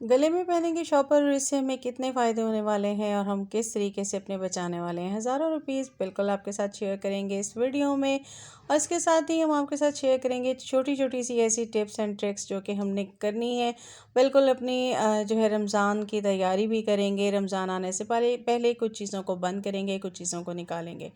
गले में पहनेंगे शॉपर और इससे हमें कितने फ़ायदे होने वाले हैं और हम किस तरीके से अपने बचाने वाले हैं। हज़ारों रुपीस बिल्कुल आपके साथ शेयर करेंगे इस वीडियो में। और इसके साथ ही हम आपके साथ शेयर करेंगे छोटी छोटी सी ऐसी टिप्स एंड ट्रिक्स जो कि हमने करनी है। बिल्कुल अपनी जो है रमज़ान की तैयारी भी करेंगे। रमज़ान आने से पहले पहले कुछ चीज़ों को बंद करेंगे, कुछ चीज़ों को निकालेंगे।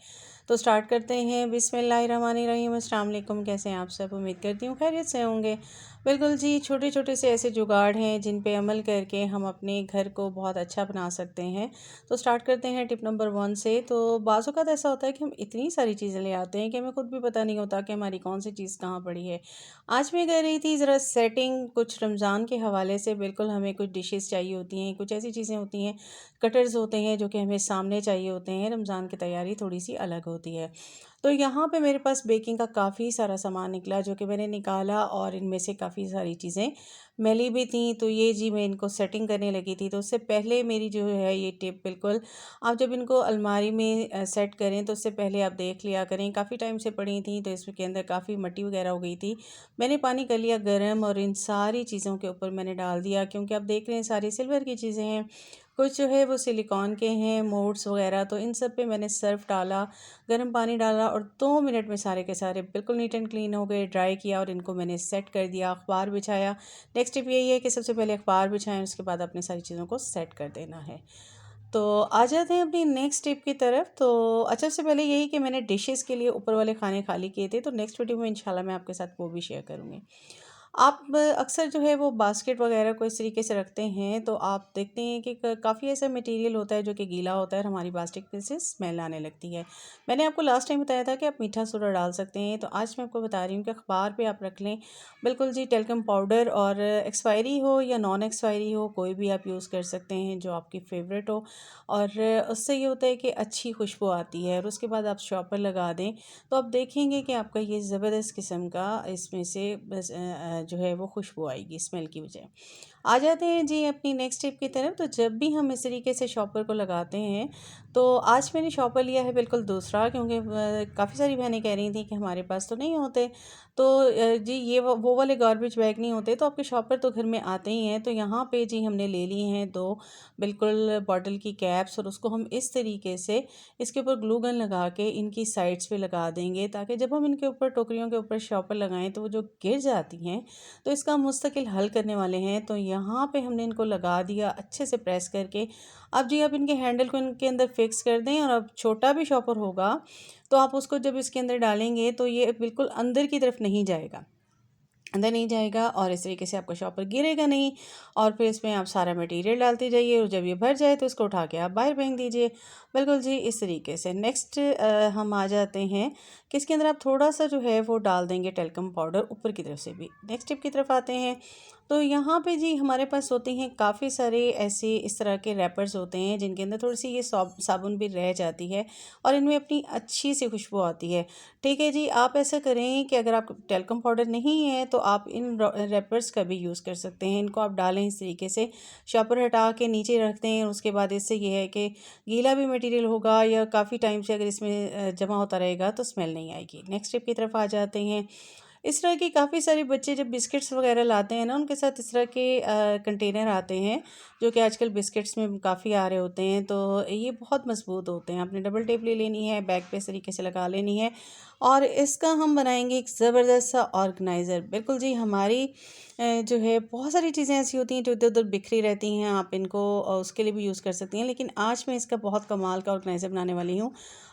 तो स्टार्ट करते हैं। बिस्मिल्लाहिर्रहमानिर्रहीम। अस्सलाम वालेकुम। कैसे हैं आप सब? उम्मीद करती हूँ खैरियत से होंगे। बिल्कुल जी, छोटे छोटे से ऐसे जुगाड़ हैं जिन पे अमल करके हम अपने घर को बहुत अच्छा बना सकते हैं। तो स्टार्ट करते हैं टिप नंबर 1 से। तो बाज़ औक़ात ऐसा होता है कि हम इतनी सारी चीज़ें ले आते हैं कि हमें खुद भी पता नहीं होता कि हमारी कौन सी चीज़ कहाँ पड़ी है। आज मैं कर रही थी ज़रा सेटिंग कुछ रमज़ान के हवाले से। बिल्कुल हमें कुछ डिशेज़ चाहिए होती हैं, कुछ ऐसी चीज़ें होती हैं, कटर्स होते हैं जो कि हमें सामने चाहिए होते हैं। रमज़ान की तैयारी थोड़ी-सी अलग होती है। तो यहाँ पे मेरे पास बेकिंग का काफ़ी सारा सामान निकला जो कि मैंने निकाला और इनमें से काफ़ी सारी चीज़ें मैली भी थी। तो ये जी मैं इनको सेटिंग करने लगी थी। तो उससे पहले मेरी जो है ये टिप, बिल्कुल आप जब इनको अलमारी में सेट करें तो उससे पहले आप देख लिया करें। काफ़ी टाइम से पड़ी थी तो इसके अंदर काफ़ी मट्टी वगैरह हो गई थी। मैंने पानी कर लिया गर्म और इन सारी चीज़ों के ऊपर मैंने डाल दिया, क्योंकि आप देख रहे हैं सारी सिल्वर की चीज़ें हैं, कुछ जो है वो सिलिकॉन के हैं मोड्स वगैरह। तो इन सब पे मैंने सर्फ़ डाला, गर्म पानी डाला और 2 मिनट में सारे के सारे बिल्कुल नीट एंड क्लीन हो गए। ड्राई किया और इनको मैंने सेट कर दिया, अखबार बिछाया। नेक्स्ट टिप यही है कि सबसे पहले अखबार बिछाएं, उसके बाद अपनी सारी चीज़ों को सेट कर देना है। तो आ जाते हैं अपनी नेक्स्ट टिप की तरफ। तो अच्छा, उससे पहले यही कि मैंने डिशेज़ के लिए ऊपर वाले खाने खाली किए थे, तो नेक्स्ट वीडियो में इंशाल्लाह मैं आपके साथ वो भी शेयर करूँगी। आप अक्सर जो है वो बास्केट वगैरह को इस तरीके से रखते हैं तो आप देखते हैं कि काफ़ी ऐसा मटेरियल होता है जो कि गीला होता है और हमारी बास्केट में से स्मेल आने लगती है। मैंने आपको लास्ट टाइम बताया था कि आप मीठा सोडा डाल सकते हैं, तो आज मैं आपको बता रही हूँ कि अखबार पे आप रख लें। बिल्कुल जी, टेल्कम पाउडर, और एक्सपायरी हो या नॉन एक्सपायरी हो कोई भी आप यूज़ कर सकते हैं जो आपकी फ़ेवरेट हो। और उससे ये होता है कि अच्छी खुशबू आती है। और उसके बाद आप शॉपर लगा दें तो आप देखेंगे कि आपका ये ज़बरदस्त किस्म का इसमें से बस जो है वो खुशबू आएगी स्मेल की बजाय। आ जाते हैं जी अपनी नेक्स्ट टिप की तरफ। तो जब भी हम इस तरीके से शॉपर को लगाते हैं, तो आज मैंने शॉपर लिया है बिल्कुल दूसरा, क्योंकि काफ़ी सारी बहनें कह रही थी कि हमारे पास तो नहीं होते। तो जी ये वो वाले गार्बेज बैग नहीं होते, तो आपके शॉपर तो घर में आते ही हैं। तो यहाँ पे जी हमने ले ली हैं 2 बिल्कुल बॉटल की कैप्स, और उसको हम इस तरीके से इसके ऊपर ग्लू गन लगा के इनकी साइड्स पे लगा देंगे, ताकि जब हम इनके ऊपर टोकरियों के ऊपर शॉपर लगाएं तो वो जो गिर जाती हैं, तो इसका हम मुस्तकिल हल करने वाले हैं। तो यहाँ पे हमने इनको लगा दिया अच्छे से प्रेस करके। अब जी आप इनके हैंडल को इनके अंदर फिक्स कर दें, और अब छोटा भी शॉपर होगा तो आप उसको जब इसके अंदर डालेंगे तो ये बिल्कुल अंदर की तरफ नहीं जाएगा, अंदर नहीं जाएगा, और इस तरीके से आपका शॉपर गिरेगा नहीं। और फिर इसमें आप सारा मटेरियल डालते जाइए और जब ये भर जाए तो इसको उठा के आप बाहर फेंक दीजिए। बिल्कुल जी इस तरीके से। नेक्स्ट हम आ जाते हैं कि इसके अंदर आप थोड़ा सा जो है वो डाल देंगे टेल्कम पाउडर ऊपर की तरफ से भी। नेक्स्ट टिप की तरफ आते हैं। तो यहाँ पे जी हमारे पास होते हैं काफ़ी सारे ऐसे इस तरह के रैपर्स होते हैं जिनके अंदर थोड़ी सी ये साबुन भी रह जाती है और इनमें अपनी अच्छी सी खुशबू आती है। ठीक है जी, आप ऐसा करें कि अगर आप टेल्कम पाउडर नहीं है तो आप इन रैपर्स का भी यूज़ कर सकते हैं। इनको आप डालें इस तरीके से, शॉपर हटा के नीचे रखते हैं। उसके बाद इससे ये है कि गीला भी मटेरियल होगा या काफ़ी टाइम से अगर इसमें जमा होता रहेगा तो स्मेल नहीं आएगी। नेक्स्ट स्टेप की तरफ आ जाते हैं। इस तरह की काफ़ी सारे बच्चे जब बिस्किट्स वगैरह लाते हैं ना, उनके साथ इस तरह के कंटेनर आते हैं जो कि आजकल बिस्किट्स में काफ़ी आ रहे होते हैं। तो ये बहुत मजबूत होते हैं। आपने डबल टेप ले लेनी है, बैग पे इस तरीके से लगा लेनी है, और इसका हम बनाएंगे एक ज़बरदस्त सा ऑर्गेनाइज़र। बिल्कुल जी, हमारी जो है बहुत सारी चीज़ें ऐसी होती हैं जो इधर उधर बिखरी रहती हैं। आप इनको उसके लिए भी यूज़ कर सकती हैं, लेकिन आज मैं इसका बहुत कमाल का ऑर्गेनाइज़र बनाने वाली हूँ।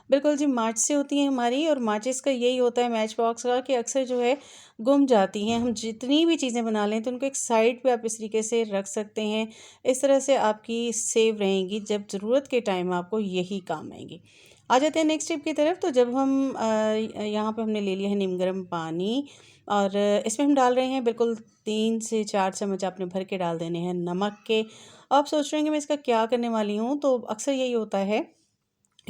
बिल्कुल जी, माचिस से होती हैं हमारी, और माचिस का यही होता है मैच बॉक्स का कि अक्सर जो है गुम जाती हैं। हम जितनी भी चीज़ें बना लें तो उनको एक साइड पे आप इस तरीके से रख सकते हैं। इस तरह से आपकी सेव रहेंगी, जब ज़रूरत के टाइम आपको यही काम आएंगी। आ जाते हैं नेक्स्ट टिप की तरफ। तो जब हम यहाँ पे हमने ले लिया है नीम गर्म पानी, और इसमें हम डाल रहे हैं बिल्कुल 3 से 4 चम्मच आपने भर के डाल देने हैं नमक के। आप सोच रहे हैं कि मैं इसका क्या करने वाली हूँ, तो अक्सर यही होता है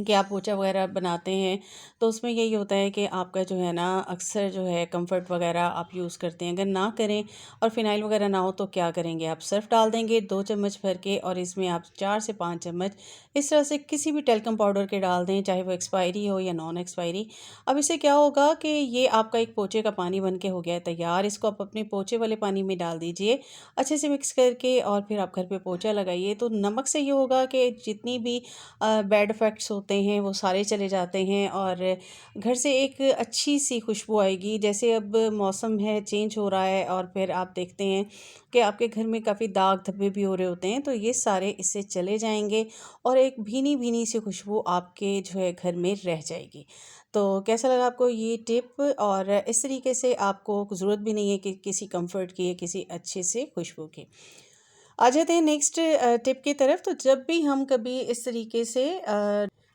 कि आप पोछा वगैरह बनाते हैं तो उसमें यही होता है कि आपका जो है ना अक्सर जो है कंफर्ट वगैरह आप यूज़ करते हैं। अगर ना करें और फिनाइल वगैरह ना हो तो क्या करेंगे, आप सर्फ डाल देंगे 2 चम्मच भर के और इसमें आप 4 से 5 चम्मच इस तरह से किसी भी टेल्कम पाउडर के डाल दें, चाहे वो एक्सपायरी हो या नॉन एक्सपायरी। अब इससे क्या होगा कि ये आपका एक पोछे का पानी बन के हो गया है तैयार। इसको आप अपने पोछे वाले पानी में डाल दीजिए अच्छे से मिक्स करके और फिर आप घर पे पोछा लगाइए। तो नमक से ये होगा कि जितनी भी बैड इफ़ेक्ट्स होते हैं वो सारे चले जाते हैं और घर से एक अच्छी सी खुशबू आएगी। जैसे अब मौसम है चेंज हो रहा है और फिर आप देखते हैं कि आपके घर में काफ़ी दाग धब्बे भी हो रहे होते हैं, तो ये सारे इससे चले जाएंगे और एक भीनी भीनी सी खुशबू आपके जो है घर में रह जाएगी। तो कैसा लगा आपको ये टिप? और इस तरीके से आपको ज़रूरत भी नहीं है कि किसी कंफर्ट की या किसी अच्छे से खुशबू की। आ जाते हैं नेक्स्ट टिप की तरफ। तो जब भी हम कभी इस तरीके से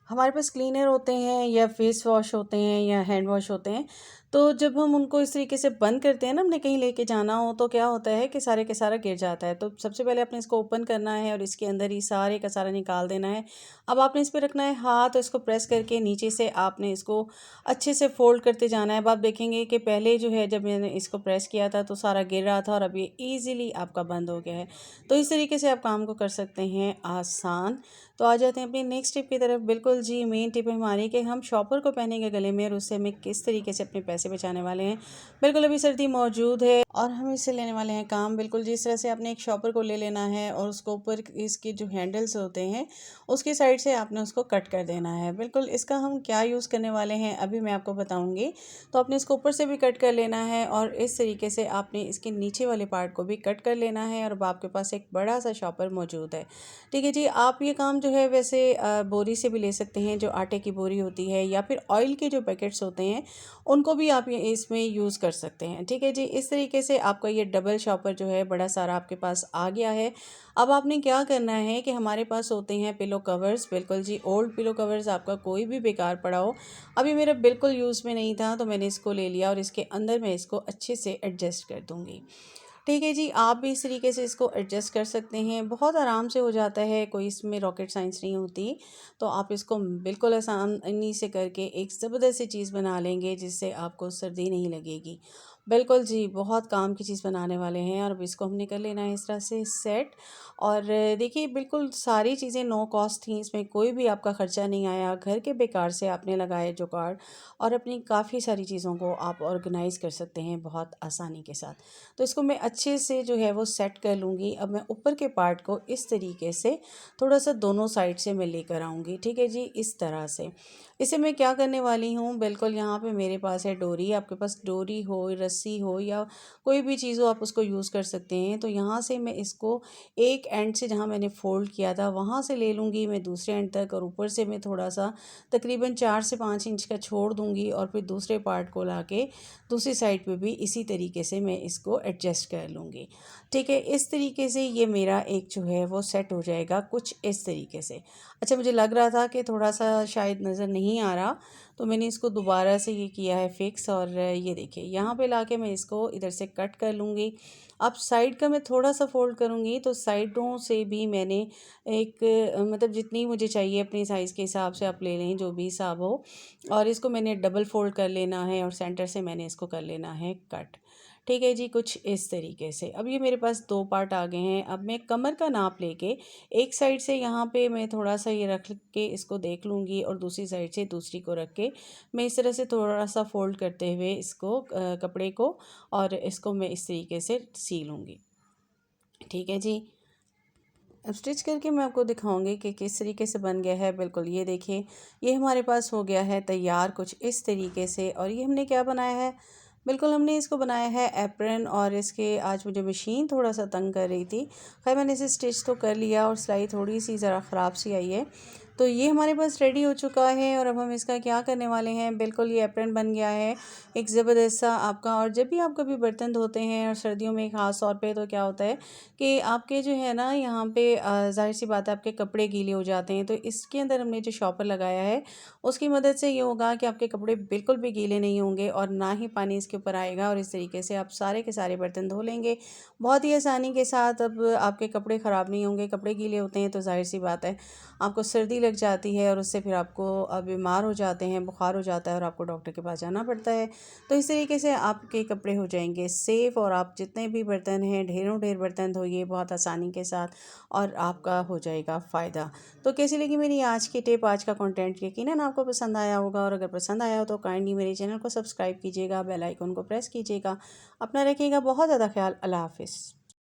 हमारे पास क्लीनर होते हैं या फेस वॉश होते हैं या हैंड वॉश होते हैं, तो जब हम उनको इस तरीके से बंद करते हैं ना, हमने कहीं लेके जाना हो, तो क्या होता है कि सारे के सारा गिर जाता है। तो सबसे पहले आपने इसको ओपन करना है और इसके अंदर ही सारे का सारा निकाल देना है। अब आपने इस पे रखना है हाथ, तो इसको प्रेस करके नीचे से आपने इसको अच्छे से फोल्ड करते जाना है। अब आप देखेंगे कि पहले जो है जब मैंने इसको प्रेस किया था तो सारा गिर रहा था और अब ये ईज़िली आपका बंद हो गया है। तो इस तरीके से आप काम को कर सकते हैं आसान। तो आ जाते हैं अपनी नेक्स्ट टिप की तरफ। बिल्कुल जी, मेन टिप है हमारी कि हम शॉपर को पहनेंगे गले में और उससे हमें किस तरीके से अपने पैसे बचाने वाले हैं। बिल्कुल अभी सर्दी मौजूद है और हम इससे लेने वाले हैं काम। बिल्कुल जिस तरह से आपने एक शॉपर को ले लेना है और उसको ऊपर इसके जो हैंडल्स होते हैं उसकी साइड से आपने उसको कट कर देना है। बिल्कुल इसका हम क्या यूज़ करने वाले हैं अभी मैं आपको बताऊँगी। तो आपने इसको ऊपर से भी कट कर लेना है और इस तरीके से आपने इसके नीचे वाले पार्ट को भी कट कर लेना है और अब आपके पास एक बड़ा सा शॉपर मौजूद है। ठीक है जी, आप ये काम जो है वैसे बोरी से भी ले सकते हैं, जो आटे की बोरी होती है, या फिर ऑयल के जो पैकेट्स होते हैं उनको भी आप ये इसमें यूज़ कर सकते हैं। ठीक है जी, इस तरीके से आपका ये डबल शॉपर जो है बड़ा सारा आपके पास आ गया है। अब आपने क्या करना है कि हमारे पास होते हैं पिलो कवर्स। बिल्कुल जी, ओल्ड पिलो कवर्स आपका कोई भी बेकार पड़ा हो, अभी मेरा बिल्कुल यूज़ में नहीं था तो मैंने इसको ले लिया और इसके अंदर मैं इसको अच्छे से एडजस्ट कर दूँगी। ठीक है जी, आप भी इस तरीके से इसको एडजस्ट कर सकते हैं, बहुत आराम से हो जाता है, कोई इसमें रॉकेट साइंस नहीं होती। तो आप इसको बिल्कुल आसानी से करके एक ज़बरदस्त सी चीज़ बना लेंगे जिससे आपको सर्दी नहीं लगेगी। बिल्कुल जी, बहुत काम की चीज़ बनाने वाले हैं और अब इसको हमने कर लेना है इस तरह से सेट। और देखिए बिल्कुल सारी चीज़ें नो कॉस्ट थी, इसमें कोई भी आपका ख़र्चा नहीं आया, घर के बेकार से आपने लगाए जुगाड़ और अपनी काफ़ी सारी चीज़ों को आप ऑर्गेनाइज़ कर सकते हैं बहुत आसानी के साथ। तो इसको मैं अच्छे से जो है वो सेट कर लूँगी। अब मैं ऊपर के पार्ट को इस तरीके से थोड़ा-सा दोनों साइड से मैं लेकर आऊँगी। ठीक है जी, इस तरह से। इसे मैं क्या करने वाली हूँ, बिल्कुल यहाँ पे मेरे पास है डोरी। आपके पास डोरी हो, रस्सी हो या कोई भी चीज़ हो, आप उसको यूज़ कर सकते हैं। तो यहाँ से मैं इसको एक एंड से जहाँ मैंने फ़ोल्ड किया था वहाँ से ले लूँगी मैं दूसरे एंड तक और ऊपर से मैं थोड़ा-सा तकरीबन 4 से 5 इंच का छोड़ दूँगी और फिर दूसरे पार्ट को लाके दूसरी साइड पे भी इसी तरीके से मैं इसको एडजस्ट कर लूँगी। ठीक है, इस तरीके से ये मेरा एक जो है वो सेट हो जाएगा कुछ इस तरीके से। अच्छा, मुझे लग रहा था कि थोड़ा-सा शायद नज़र नहीं आ रहा, तो मैंने इसको दोबारा से ये किया है फ़िक्स और ये देखिए यहाँ पे लाके मैं इसको इधर से कट कर लूँगी। अब साइड का मैं थोड़ा-सा फ़ोल्ड करूँगी तो साइडों से भी मैंने एक मतलब जितनी मुझे चाहिए अपने साइज़ के हिसाब से आप ले लें, जो भी हिसाब हो। और इसको मैंने डबल फ़ोल्ड कर लेना है और सेंटर से मैंने इसको कर लेना है कट। ठीक है जी, कुछ इस तरीके से। अब ये मेरे पास 2 पार्ट आ गए हैं। अब मैं कमर का नाप लेके एक साइड से यहाँ पे मैं थोड़ा-सा ये रख के इसको देख लूँगी और दूसरी साइड से दूसरी को रख के मैं इस तरह से थोड़ा-सा फ़ोल्ड करते हुए इसको कपड़े को और इसको मैं इस तरीके से सी लूँगी। ठीक है जी। अब स्टिच करके मैं आपको दिखाऊंगी कि किस तरीके से बन गया है। बिल्कुल ये देखिए, ये हमारे पास हो गया है तैयार कुछ इस तरीके से। और ये हमने क्या बनाया है, बिल्कुल हमने इसको बनाया है एप्रन। और इसके आज मुझे मशीन थोड़ा सा तंग कर रही थी, खैर मैंने इसे स्टिच तो कर लिया और सिलाई थोड़ी सी ज़रा ख़राब सी आई है। तो ये हमारे पास रेडी हो चुका है और अब हम इसका क्या करने वाले हैं, बिल्कुल ये एप्रन बन गया है एक ज़बरदस्त सा आपका। और जब भी आप कभी बर्तन धोते हैं और सर्दियों में ख़ास तौर पे, तो क्या होता है कि आपके जो है ना यहाँ पे ज़ाहिर सी बात है आपके कपड़े गीले हो जाते हैं। तो इसके अंदर हमने जो शॉपर लगाया है उसकी मदद से ये होगा कि आपके कपड़े बिल्कुल भी गीले नहीं होंगे और ना ही पानी इसके ऊपर आएगा और इस तरीके से आप सारे के सारे बर्तन धो लेंगे बहुत ही आसानी के साथ। अब आपके कपड़े ख़राब नहीं होंगे। कपड़े गीले होते हैं तो ज़ाहिर सी बात है आपको सर्दी लग जाती है और उससे फिर आपको बीमार हो जाते हैं, बुखार हो जाता है और आपको डॉक्टर के पास जाना पड़ता है। तो इस तरीके से आपके कपड़े हो जाएंगे सेफ़ और आप जितने भी बर्तन हैं ढेरों ढेर बर्तन धोइए बहुत आसानी के साथ और आपका हो जाएगा फ़ायदा। तो कैसी लगी मेरी आज की टिप, आज का कंटेंट? यकीनन आपको पसंद आया होगा और अगर पसंद आया हो तो काइंडली मेरे चैनल को सब्सक्राइब कीजिएगा, बेल आइकन को प्रेस कीजिएगा। अपना रखिएगा बहुत ज़्यादा ख्याल। अल्लाह हाफ़िज़।